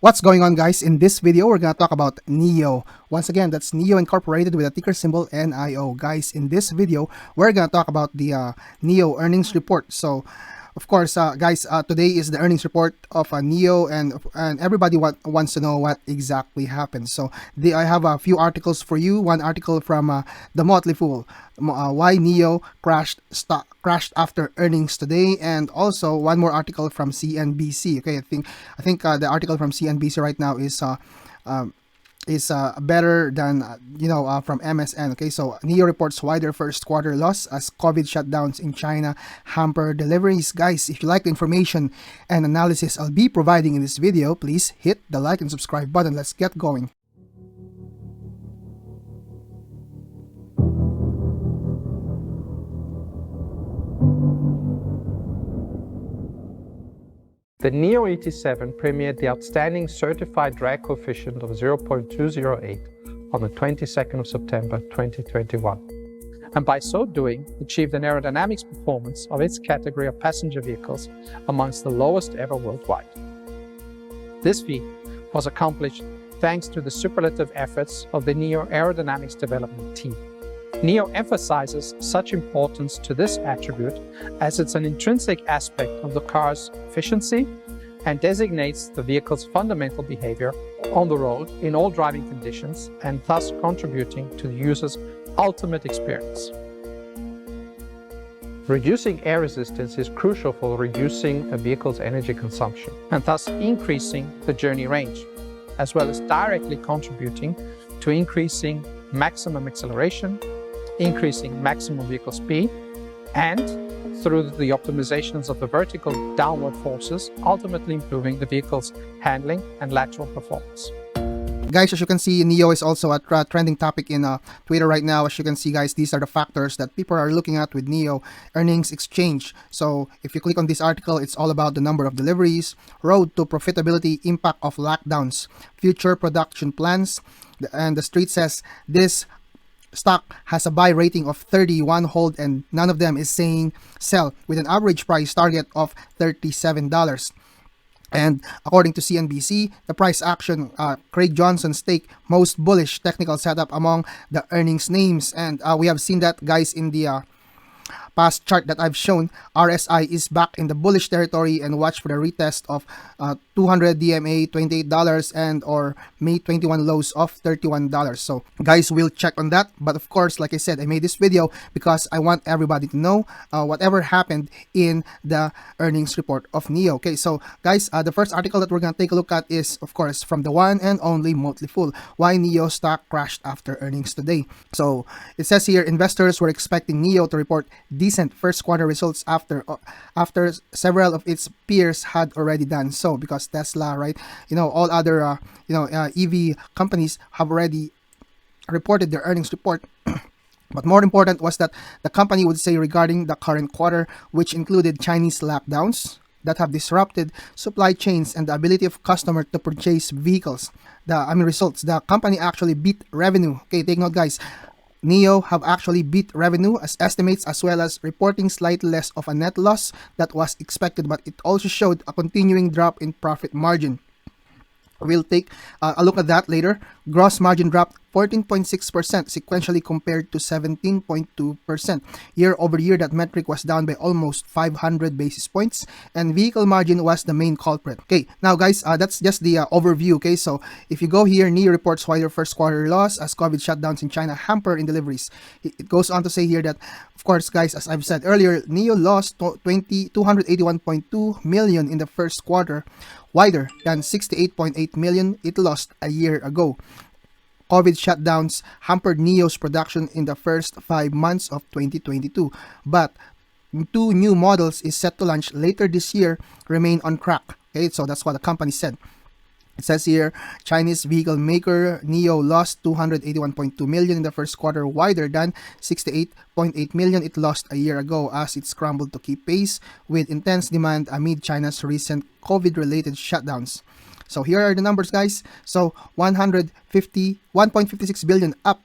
What's going on, guys? In this video, we're going to talk about NIO. Once again, that's NIO Incorporated with a ticker symbol NIO. Guys, in this video, we're going to talk about the NIO earnings report. So, of course, guys, today is the earnings report of NIO, and everybody wants to know what exactly happened. So, I have a few articles for you. One article from The Motley Fool, why NIO crashed after earnings today, and also one more article from CNBC. Okay, I think the article from CNBC right now is better than from MSN. Okay, so NIO reports wider first quarter loss as COVID shutdowns in China hamper deliveries. Guys, if you like the information and analysis I'll be providing in this video, please hit the like and subscribe button. Let's get going. The NIO 87 premiered the outstanding certified drag coefficient of 0.208 on the 22nd of September 2021, and by so doing achieved an aerodynamics performance of its category of passenger vehicles amongst the lowest ever worldwide. This feat was accomplished thanks to the superlative efforts of the NIO aerodynamics development team. NIO emphasizes such importance to this attribute as it's an intrinsic aspect of the car's efficiency and designates the vehicle's fundamental behavior on the road in all driving conditions, and thus contributing to the user's ultimate experience. Reducing air resistance is crucial for reducing a vehicle's energy consumption and thus increasing the journey range, as well as directly contributing to increasing maximum acceleration, increasing maximum vehicle speed, and through the optimizations of the vertical downward forces, ultimately improving the vehicle's handling and lateral performance. Guys, as you can see, NIO is also a trending topic in Twitter right now. As you can see, guys, these are the factors that people are looking at with NIO earnings exchange. So if you click on this article, it's all about the number of deliveries, road to profitability, impact of lockdowns, future production plans, and the street says this stock has a buy rating of 31 hold, and none of them is saying sell, with an average price target of $37. And according to CNBC, the price action, Craig Johnson's take, most bullish technical setup among the earnings names. And we have seen that, guys, in the past chart that I've shown. RSI is back in the bullish territory, and watch for the retest of 200 DMA $28 and or May 21 lows of $31. So guys, we'll check on that. But of course, like I said, I made this video because I want everybody to know whatever happened in the earnings report of NIO. Okay, so guys, the first article that we're gonna take a look at is, of course, from the one and only Motley Fool, why NIO stock crashed after earnings today. So it says here, investors were expecting NIO to report decent first quarter results after several of its peers had already done so, because Tesla, right, all other EV companies have already reported their earnings report. But more important was that the company would say regarding the current quarter, which included Chinese lockdowns that have disrupted supply chains and the ability of customers to purchase vehicles. Results, the company actually beat revenue. Okay, take note, guys. NIO have actually beat revenue as estimates, as well as reporting slightly less of a net loss that was expected, but it also showed a continuing drop in profit margin. We'll take a look at that later. Gross margin dropped 14.6% sequentially compared to 17.2%. Year over year, that metric was down by almost 500 basis points, and vehicle margin was the main culprit. Okay, now guys, that's just the overview. Okay, so if you go here, NIO reports wider first quarter loss as COVID shutdowns in China hamper in deliveries. It goes on to say here that, of course, guys, as I've said earlier, NIO lost $281.2 million in the first quarter, wider than $68.8 million it lost a year ago. COVID shutdowns hampered NIO's production in the first 5 months of 2022, but 2 new models is set to launch later this year remain on track. Okay, so that's what the company said. It says here, Chinese vehicle maker NIO lost $281.2 million in the first quarter, wider than $68.8 million it lost a year ago, as it scrambled to keep pace with intense demand amid China's recent COVID-related shutdowns. So here are the numbers, guys. So 1.56 billion, up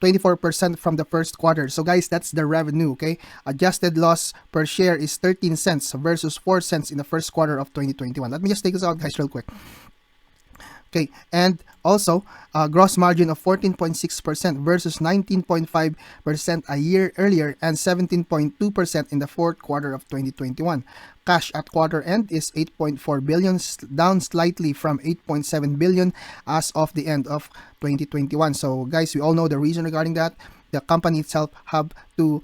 24% from the first quarter. So guys, that's the revenue, okay? Adjusted loss per share is 13 cents versus 4 cents in the first quarter of 2021. Let me just take this out, guys, real quick. Okay, and also gross margin of 14.6% versus 19.5% a year earlier and 17.2% in the fourth quarter of 2021. Cash at quarter end is 8.4 billion, down slightly from 8.7 billion as of the end of 2021. So guys, we all know the reason regarding that. The company itself have to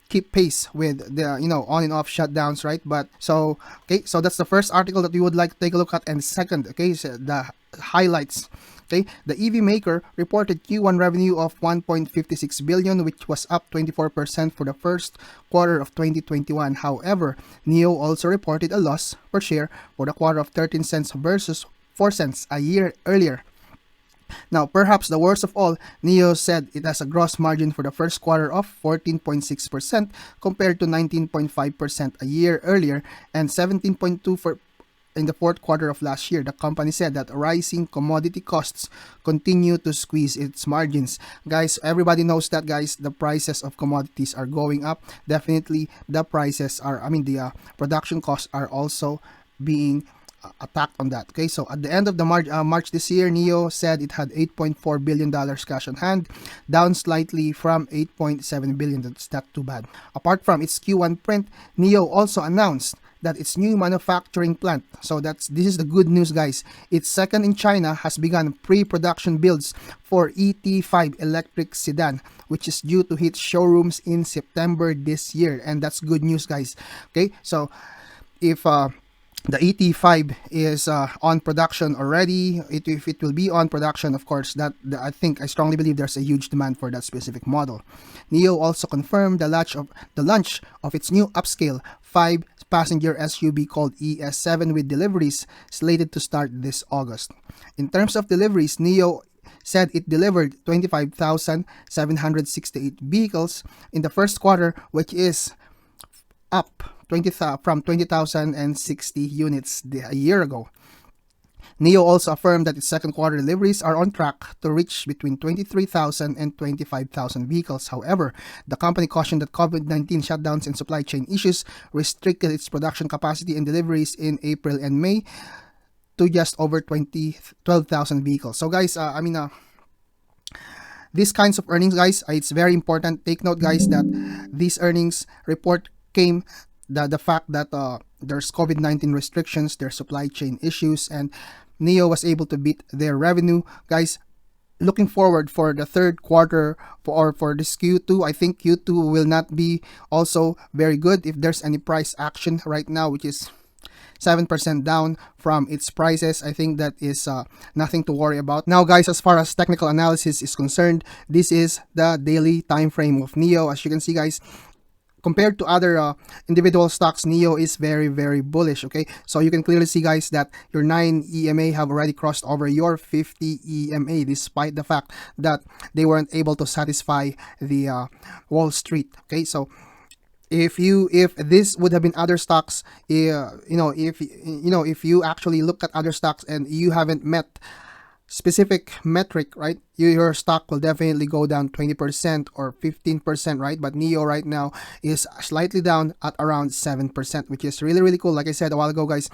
keep pace with the on and off shutdowns, right? But so okay, so that's the first article that we would like to take a look at. And second, okay, so the highlights. Okay, the EV maker reported Q1 revenue of 1.56 billion, which was up 24% for the first quarter of 2021. However, NIO also reported a loss per share for the quarter of 13 cents versus 4 cents a year earlier. Now, perhaps the worst of all, NIO said it has a gross margin for the first quarter of 14.6% compared to 19.5% a year earlier and 17.2% for in the fourth quarter of last year. The company said that rising commodity costs continue to squeeze its margins. Guys, everybody knows that, guys, the prices of commodities are going up. Definitely the prices are, the production costs are also being attacked on that. Okay, so at the end of the March this year, NIO said it had $8.4 billion cash on hand, down slightly from $8.7 billion. That's not too bad. Apart from its Q1 print, NIO also announced that its new manufacturing plant, so this is the good news, guys, its second in China, has begun pre-production builds for ET5 electric sedan, which is due to hit showrooms in September this year. And that's good news, guys. Okay, so if the ET5 is on production already, if it will be on production, of course, I strongly believe there's a huge demand for that specific model. NIO also confirmed the launch of its new upscale 5-passenger SUV called ES7 with deliveries slated to start this August. In terms of deliveries, NIO said it delivered 25,768 vehicles in the first quarter, which is up from 20,060 units a year ago. NIO also affirmed that its second quarter deliveries are on track to reach between 23,000 and 25,000 vehicles. However, the company cautioned that COVID-19 shutdowns and supply chain issues restricted its production capacity and deliveries in April and May to just over 12,000 vehicles. So guys, these kinds of earnings, guys, it's very important. Take note, guys, that these earnings report came the fact that there's COVID-19 restrictions, there's supply chain issues, and NIO was able to beat their revenue. Guys, looking forward for the third quarter for this Q2, I think Q2 will not be also very good if there's any price action right now, which is 7% down from its prices. I think that is nothing to worry about. Now, guys, as far as technical analysis is concerned, this is the daily time frame of NIO. As you can see, guys, compared to other individual stocks, NIO is very, very bullish. Okay, so you can clearly see, guys, that your 9 EMA have already crossed over your 50 EMA, despite the fact that they weren't able to satisfy the Wall Street. Okay, so if this would have been other stocks, if you actually look at other stocks and you haven't met specific metric, right, your stock will definitely go down 20% or 15%, right? But NIO right now is slightly down at around 7%, which is really, really cool. Like I said a while ago, guys,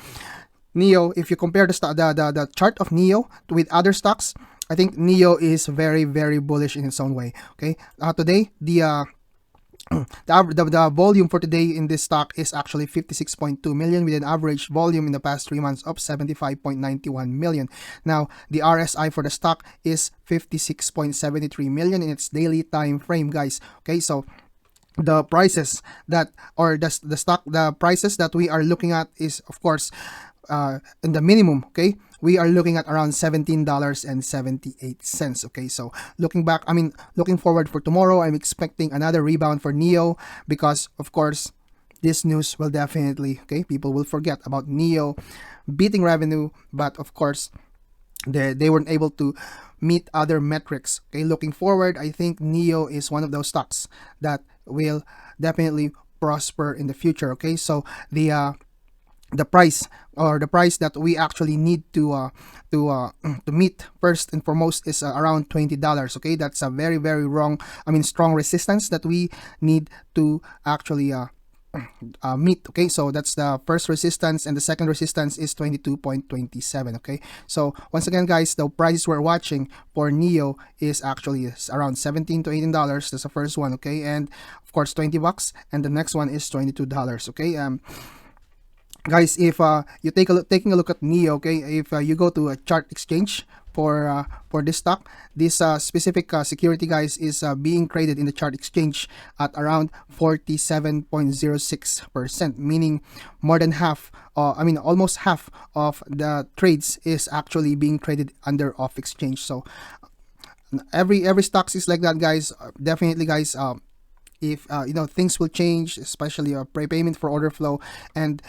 NIO, if you compare the chart of NIO with other stocks, I think NIO is very, very bullish in its own way. Okay, today the volume for today in this stock is actually 56.2 million, with an average volume in the past 3 months of 75.91 million. Now, the RSI for the stock is 56.73 million in its daily time frame, guys. Okay, so the prices the prices that we are looking at is, of course, in the minimum. Okay, we are looking at around $17.78. Okay, so looking forward for tomorrow, I'm expecting another rebound for NIO because, of course, this news will definitely, okay, people will forget about NIO beating revenue, but of course, they weren't able to meet other metrics. Okay, looking forward, I think NIO is one of those stocks that will definitely prosper in the future. Okay, so the price that we actually need to meet first and foremost is around $20. Okay, that's a very, very strong resistance that we need to actually meet. Okay, so that's the first resistance, and the second resistance is 22.27. Okay, so once again guys, the prices we're watching for NIO is actually around $17 to $18. That's the first one. Okay, and of course $20, and the next one is $22. Okay, guys, if you taking a look at NIO, okay, if you go to a chart exchange for this stock, this specific security, guys, is being traded in the chart exchange at around 47.06%, meaning more than half, almost half of the trades is actually being traded under off exchange. So every stocks is like that, guys. Definitely, guys, if things will change, especially prepayment for order flow, and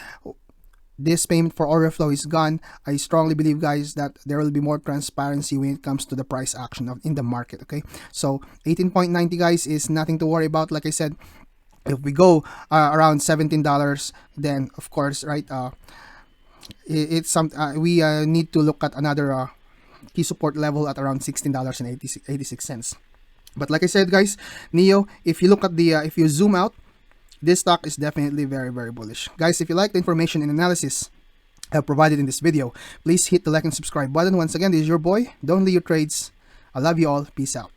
this payment for order flow is gone, I strongly believe, guys, that there will be more transparency when it comes to the price action in the market. Okay, so 18.90, guys, is nothing to worry about. Like I said, if we go around $17, then of course, right, it's some we need to look at another key support level at around $16.86. But like I said, guys, NIO, if you look at the if you zoom out, this stock is definitely very, very bullish. Guys, if you like the information and analysis I've provided in this video, please hit the like and subscribe button. Once again, this is your boy. Don't leave your trades. I love you all. Peace out.